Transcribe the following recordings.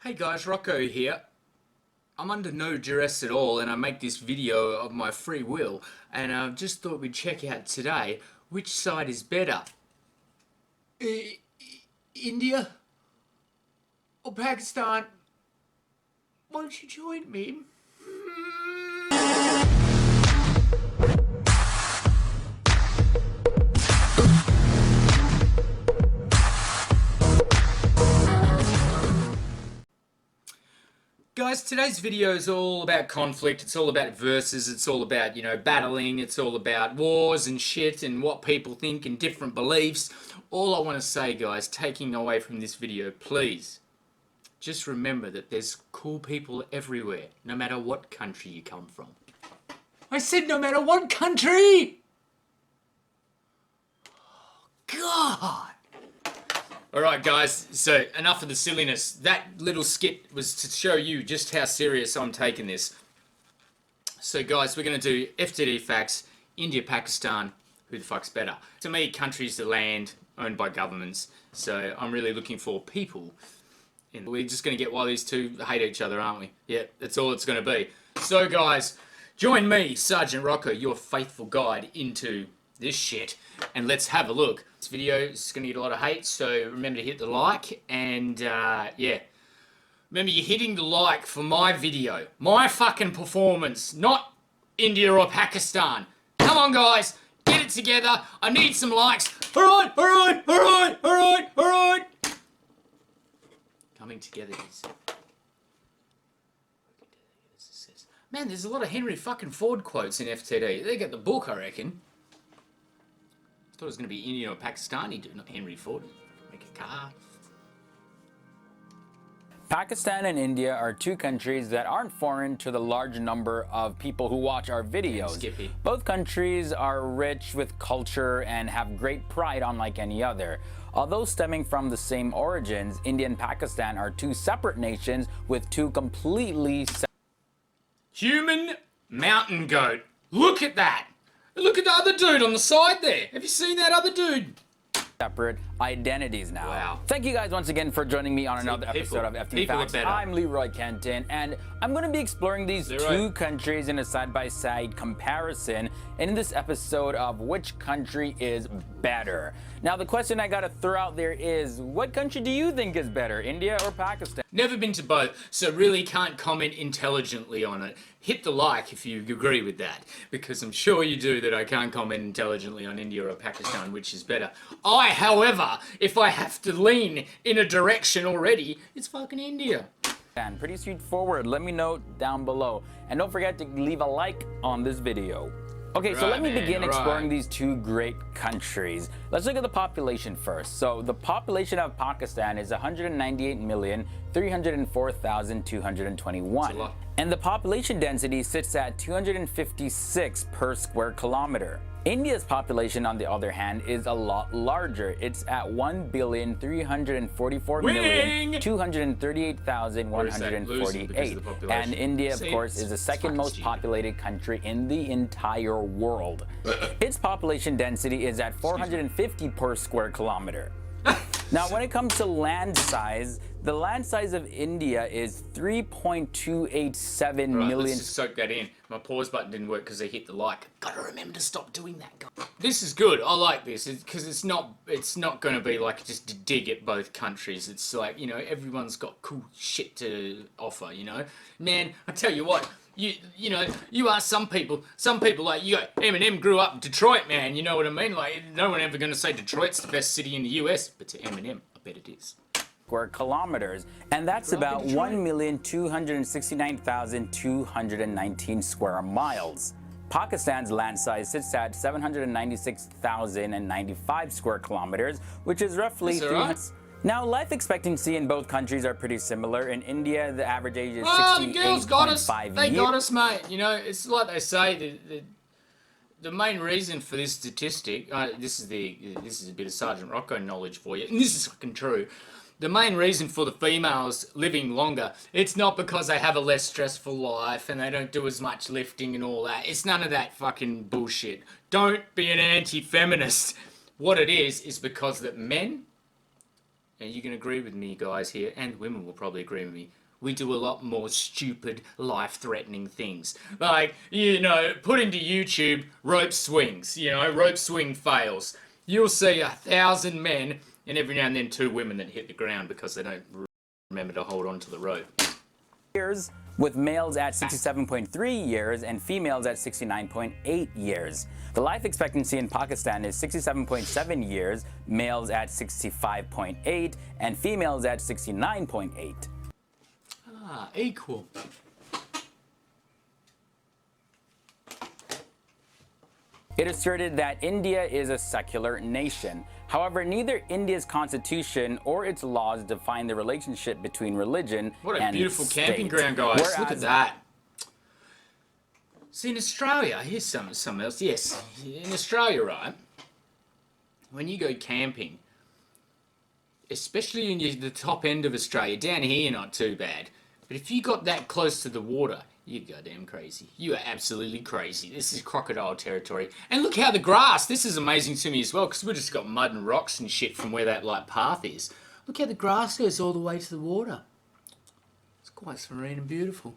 Hey guys, Rocco here. I'm under no duress at all and I make this video of my free will, and I just thought we'd check out today which side is better. India or Pakistan? Why don't you join me? Guys, today's video is all about conflict, it's all about verses, it's all about, battling, it's all about wars and shit and what people think and different beliefs. All I want to say, guys, taking away from this video, please, just remember that there's cool people everywhere, no matter what country you come from. I said no matter what country! God! Alright guys, so enough of the silliness. That little skit was to show you just how serious I'm taking this. So guys, we're going to do FTD facts, India, Pakistan, who the fuck's better? To me, country's the land owned by governments, so I'm really looking for people. And we're just going to get why these two hate each other, aren't we? Yeah, that's all it's going to be. So guys, join me, Sergeant Rocco, your faithful guide into this shit, and let's have a look. This video is going to get a lot of hate, so remember to hit the like, and yeah, remember you're hitting the like for my video, my fucking performance, not India or Pakistan. Come on guys, get it together, I need some likes. Alright. Coming together is... Man, there's a lot of Henry fucking Ford quotes in FTD. They got the book, I reckon. I thought it was going to be Indian or Pakistani, not Henry Ford. Make a car. Pakistan and India are two countries that aren't foreign to the large number of people who watch our videos. Skippy. Both countries are rich with culture and have great pride unlike any other. Although stemming from the same origins, India and Pakistan are two separate nations with two completely Human mountain goat. Look at that. Look at the other dude on the side there. Have you seen that other dude? separate identities now. Wow. Thank you guys once again for joining me on another episode of FT Facts. I'm Leroy Kenton, and I'm going to be exploring these two countries in a side-by-side comparison in this episode of which country is better. Now, the question I got to throw out there is, what country do you think is better, India or Pakistan? Never been to both, so really can't comment intelligently on it. Hit the like if you agree with that, because I'm sure you do that I can't comment intelligently on India or Pakistan, which is better. However, if I have to lean in a direction already, it's fucking India. And pretty straightforward. Let me know down below. And don't forget to leave a like on this video. Okay, so let me begin exploring these two great countries. Let's look at the population first. So the population of Pakistan is 198,304,221. And the population density sits at 256 per square kilometer. India's population, on the other hand, is a lot larger. It's at 1,344,238,148. And India, of course, is the second most populated country in the entire world. Its population density is at 450 per square kilometer. Now, when it comes to land size, the land size of India is 3.287 million. Let's just soak that in. My pause button didn't work because I hit the like. Gotta remember to stop doing that, guys. This is good. I like this because it's not going to be like just to dig at both countries. It's like, you know, everyone's got cool shit to offer, you know. Man, I tell you what. You know, you ask some people like, you go, Eminem grew up in Detroit, man, you know what I mean? Like, no one ever going to say Detroit's the best city in the US, but to Eminem, I bet it is. Square kilometers, and that's about 1,269,219 square miles. Pakistan's land size sits at 796,095 square kilometers, which is roughly 300. Now, life expectancy in both countries are pretty similar. In India, the average age is 68.5 years. They got us, mate. You know, it's like they say, the main reason for this statistic, this is a bit of Sergeant Rocco knowledge for you, and this is fucking true. The main reason for the females living longer, it's not because they have a less stressful life and they don't do as much lifting and all that. It's none of that fucking bullshit. Don't be an anti-feminist. What it is because that men and you can agree with me guys here, and women will probably agree with me, we do a lot more stupid, life-threatening things. Like, you know, put into YouTube rope swings, you know, rope swing fails. You'll see 1,000 men and every now and then 2 women that hit the ground because they don't remember to hold on to the rope. Years, with males at 67.3 years and females at 69.8 years. The life expectancy in Pakistan is 67.7 years, males at 65.8 and females at 69.8. Ah, equal. It asserted that India is a secular nation. However, neither India's constitution or its laws define the relationship between religion and state. What a beautiful camping ground, guys. Look at that. See, in Australia, here's something else. Yes, in Australia, right, when you go camping, especially in the top end of Australia, down here you're not too bad. But if you got that close to the water, you're goddamn crazy. You are absolutely crazy. This is crocodile territory. And look how the grass, this is amazing to me as well, because we've just got mud and rocks and shit from where that like path is. Look how the grass goes all the way to the water. It's quite serene and beautiful.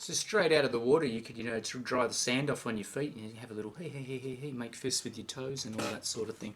So straight out of the water, you could, you know, to dry the sand off on your feet, and you have a little hey, make fists with your toes and all that sort of thing.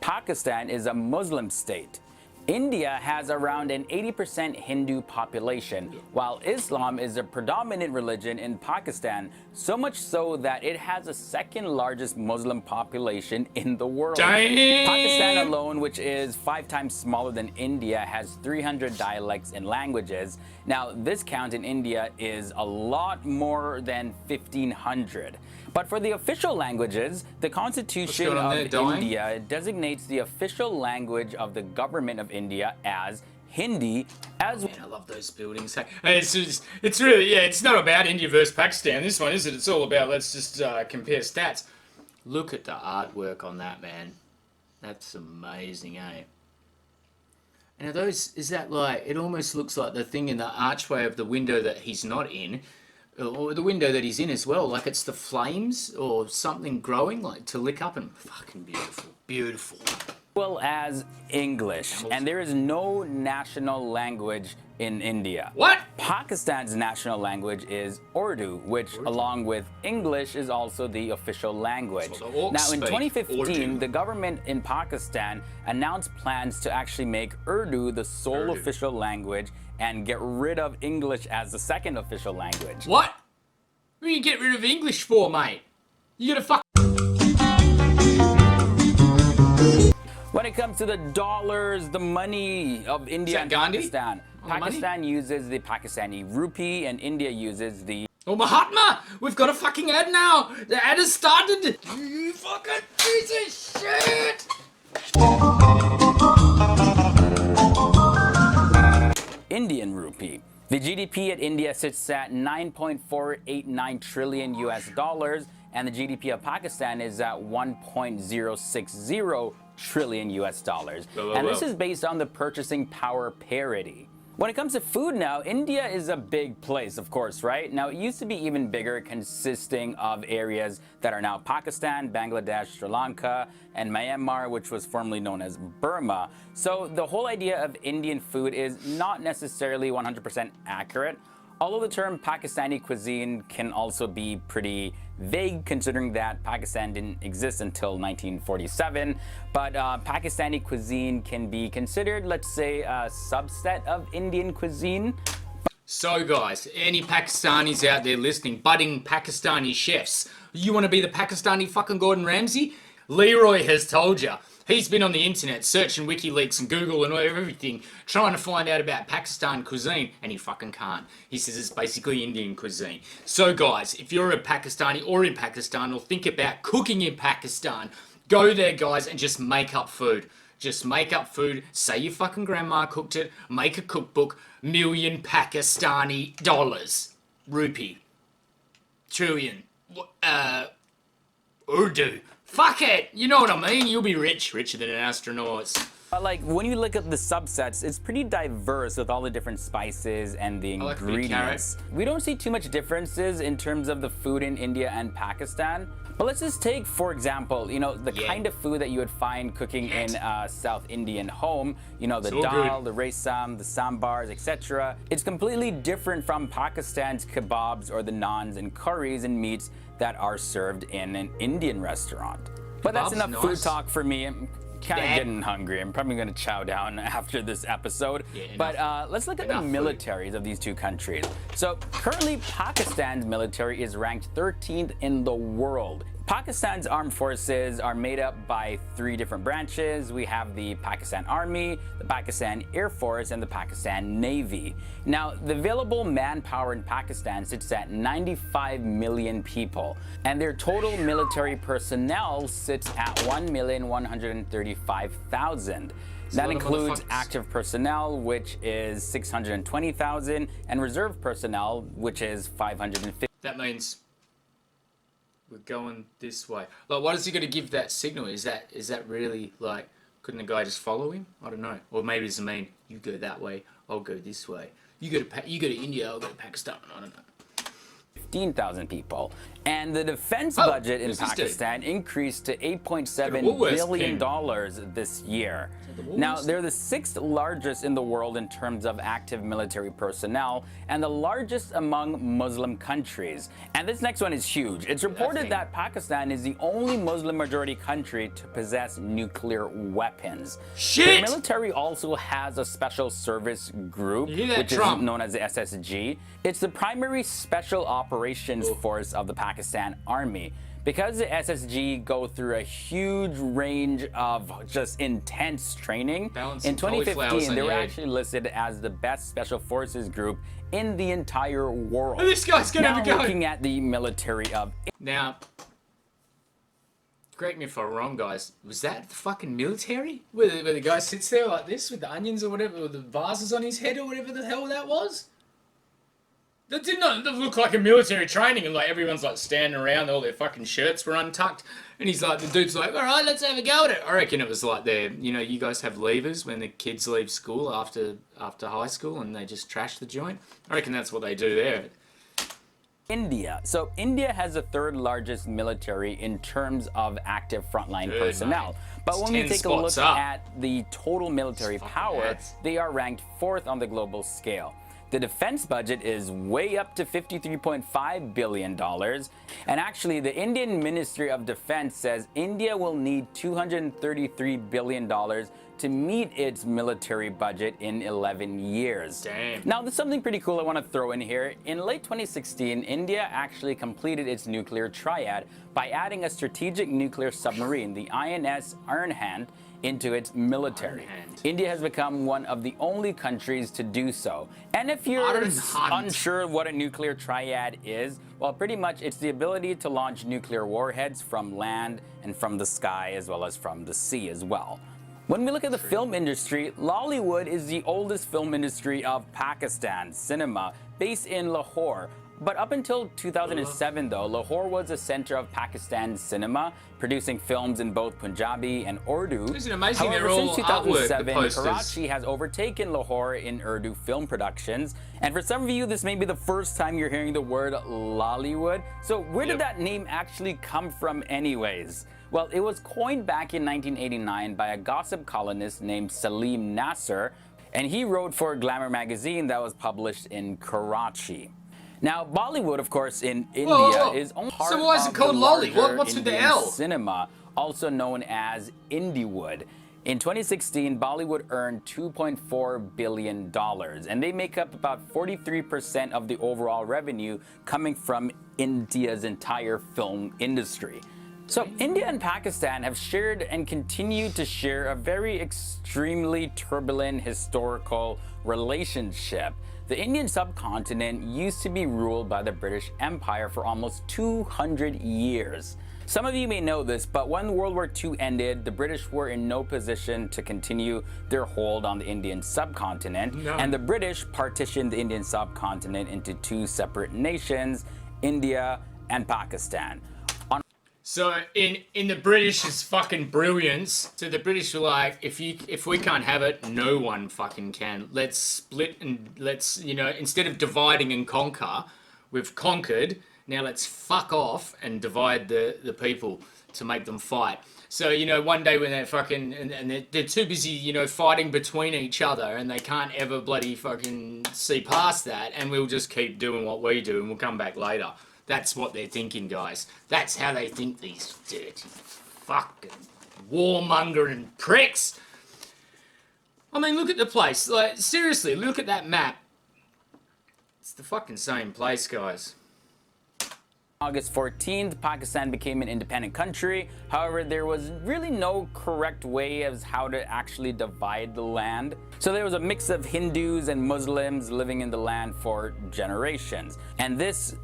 Pakistan is a Muslim state. India has around an 80% Hindu population, while Islam is a predominant religion in Pakistan, so much so that it has the second largest Muslim population in the world. Damn. Pakistan alone, which is 5 times smaller than India, has 300 dialects and languages. Now, this count in India is a lot more than 1,500. But for the official languages, the Constitution of India designates the official language of the government of India as Hindi. Man, I love those buildings. It's really, yeah, it's not about India versus Pakistan, this one, is it? It's all about, let's just compare stats. Look at the artwork on that, man. That's amazing, eh? And are those, is that like, it almost looks like the thing in the archway of the window that he's not in, or the window that he's in as well, like it's the flames or something growing, like to lick up, and fucking beautiful, beautiful. Well as English, and there is no national language in India. What? Pakistan's national language is Urdu, which along with English is also the official language. Now in 2015, the government in Pakistan announced plans to actually make Urdu the sole official language and get rid of English as the second official language. What? What do you get rid of English for, mate? You gotta fuck. When it comes to the dollars, the money of India and Pakistan, Pakistan uses the Pakistani rupee and India uses the... Oh, Mahatma! We've got a fucking ad now! The ad has started! You fucking piece of shit! Indian rupee. The GDP at India sits at 9.489 trillion US dollars, and the GDP of Pakistan is at 1.060 trillion US dollars. And this is based on the purchasing power parity. When it comes to food now, India is a big place, of course, right? Now, it used to be even bigger, consisting of areas that are now Pakistan, Bangladesh, Sri Lanka, and Myanmar, which was formerly known as Burma. So the whole idea of Indian food is not necessarily 100% accurate, although the term Pakistani cuisine can also be pretty vague, considering that Pakistan didn't exist until 1947. But Pakistani cuisine can be considered, let's say, a subset of Indian cuisine. So guys, any Pakistanis out there listening, budding Pakistani chefs, you want to be the Pakistani fucking Gordon Ramsay? Leroy has told you. He's been on the internet searching WikiLeaks and Google and everything, trying to find out about Pakistan cuisine, and he fucking can't. He says it's basically Indian cuisine. So guys, if you're a Pakistani or in Pakistan or think about cooking in Pakistan, go there guys and just make up food. Just make up food, say your fucking grandma cooked it, make a cookbook, million Pakistani dollars. Rupee. Trillion. Urdu. Fuck it! You know what I mean? You'll be rich. Richer than an astronaut. But like when you look at the subsets, it's pretty diverse with all the different spices and the ingredients. We don't see too much differences in terms of the food in India and Pakistan. But let's just take, for example, the kind of food that you would find cooking in a South Indian home. The dal, the rasam, the sambars, etc. It's completely different from Pakistan's kebabs or the naans and curries and meats that are served in an Indian restaurant. But that's enough food talk for me. I'm kind of getting hungry. I'm probably going to chow down after this episode. But let's look at the militaries of these two countries. So currently, Pakistan's military is ranked 13th in the world. Pakistan's armed forces are made up by 3 different branches. We have the Pakistan Army, the Pakistan Air Force, and the Pakistan Navy. Now, the available manpower in Pakistan sits at 95 million people, and their total military personnel sits at 1,135,000. That includes active personnel, which is 620,000, and reserve personnel, which is 550. That means we're going this way. Like, what is he going to give that signal? Is that really, like, couldn't the guy just follow him? I don't know. Or maybe it's mean, you go that way, I'll go this way. You go to India, I'll go to Pakistan. I don't know. 15,000 people. And the defense budget in Pakistan increased to $8.7 billion this year. Now, they're the 6th largest in the world in terms of active military personnel and the largest among Muslim countries. And this next one is huge. It's reported that Pakistan is the only Muslim majority country to possess nuclear weapons. The military also has a special service group, which is known as the SSG. It's the primary special operations force of the Pakistan Army. Because the SSG go through a huge range of just intense training, in 2015 they were actually listed as the best special forces group in the entire world. Oh, this guy's gonna be looking at the military of... Now, correct me if I'm wrong, guys. Was that the fucking military? Where the guy sits there like this with the onions or whatever, or the vases on his head or whatever the hell that was? That did not look like a military training, and like everyone's like standing around, all their fucking shirts were untucked, and he's like, the dude's like, all right, let's have a go at it. I reckon it was like you guys have leavers when the kids leave school after high school, and they just trash the joint. I reckon that's what they do there. India. So India has the 3rd largest military in terms of active frontline personnel. Mate. But when we take a look at the total military power, they are ranked 4th on the global scale. The defense budget is way up to $53.5 billion. And actually, the Indian Ministry of Defense says India will need $233 billion to meet its military budget in 11 years. Damn. Now, there's something pretty cool I want to throw in here. In late 2016, India actually completed its nuclear triad by adding a strategic nuclear submarine, the INS Arnhand, into its military. India has become one of the only countries to do so. And if you're unsure what a nuclear triad is, well, pretty much it's the ability to launch nuclear warheads from land and from the sky, as well as from the sea as well. When we look at the film industry, Lollywood is the oldest film industry of Pakistan, cinema, based in Lahore. But up until 2007, though, Lahore was a center of Pakistan cinema, producing films in both Punjabi and Urdu. Isn't it amazing? However, They're all since 2007, artwork, Karachi has overtaken Lahore in Urdu film productions. And for some of you, this may be the first time you're hearing the word Lollywood. So where did that name actually come from anyways? Well, it was coined back in 1989 by a gossip columnist named Salim Nasser, and he wrote for a glamour magazine that was published in Karachi. Now, Bollywood, of course, in India is only part so why is it called Lolly? What's with the L? Cinema, also known as Indiewood. In 2016, Bollywood earned $2.4 billion, and they make up about 43% of the overall revenue coming from India's entire film industry. So India and Pakistan have shared and continue to share a very extremely turbulent historical relationship. The Indian subcontinent used to be ruled by the British Empire for almost 200 years. Some of you may know this, but when World War II ended, the British were in no position to continue their hold on the Indian subcontinent, and the British partitioned the Indian subcontinent into 2 separate nations, India and Pakistan. So in the British's fucking brilliance, so the British were like, if we can't have it, no one fucking can. Let's split and let's, instead of dividing and conquer, we've conquered. Now let's fuck off and divide the people to make them fight. So, one day when they're fucking, and they're too busy, fighting between each other and they can't ever bloody fucking see past that, and we'll just keep doing what we do and we'll come back later. That's what they're thinking, guys. That's how they think, these dirty fucking warmongering pricks. I mean, look at the place. Like, seriously, look at that map. It's the fucking same place, guys. August 14th, Pakistan became an independent country. However, there was really no correct way as how to actually divide the land. So there was a mix of Hindus and Muslims living in the land for generations. And this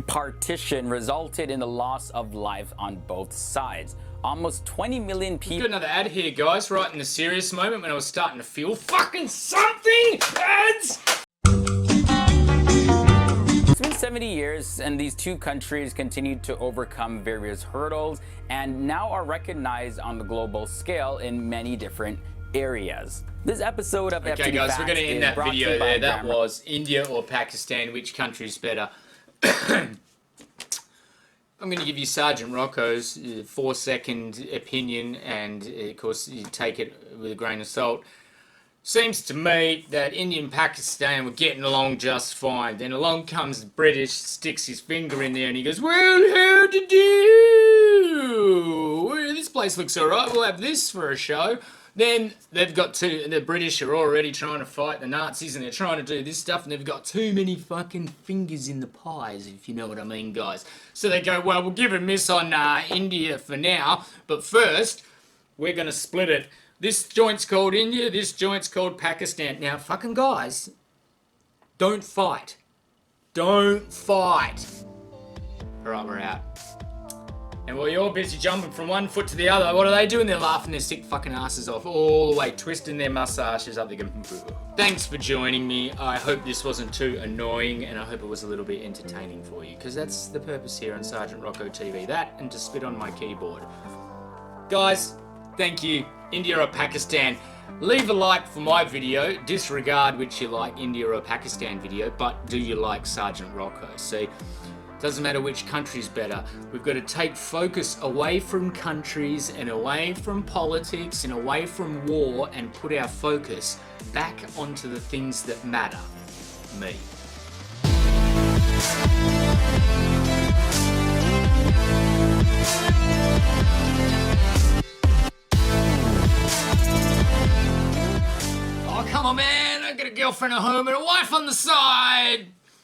partition resulted in the loss of life on both sides. Almost 20 million people. Got another ad here, guys, right in the serious moment when I was starting to feel fucking something. Ads! It's been 70 years and these two countries continued to overcome various hurdles and now are recognized on the global scale in many different areas. This episode of Okay, guys, we're going to end that video there. That was India or Pakistan, which country's better? I'm going to give you Sergeant Rocco's 4-second opinion, and of course you take it with a grain of salt. Seems to me that India and Pakistan were getting along just fine. Then along comes the British, sticks his finger in there and he goes, well, how to do? Well, this place looks alright, we'll have this for a show. Then they've got the British are already trying to fight the Nazis and they're trying to do this stuff and they've got too many fucking fingers in the pies, if you know what I mean, guys. So they go, well, we'll give a miss on India for now, but first, we're going to split it. This joint's called India, this joint's called Pakistan. Now, fucking guys, don't fight. Don't fight. Alright, we're out. And while you're busy jumping from one foot to the other, what are they doing? They're laughing their sick fucking asses off all the way, twisting their mustaches up. They go, thanks for joining me. I hope this wasn't too annoying, and I hope it was a little bit entertaining for you, because that's the purpose here on Sergeant Rocco TV. That, and to spit on my keyboard. Guys, thank you. India or Pakistan. Leave a like for my video. Disregard which you like, India or Pakistan video, but do you like Sergeant Rocco? See? Doesn't matter which country's better. We've got to take focus away from countries and away from politics and away from war and put our focus back onto the things that matter. Me. Oh, come on, man. I got a girlfriend at home and a wife on the side.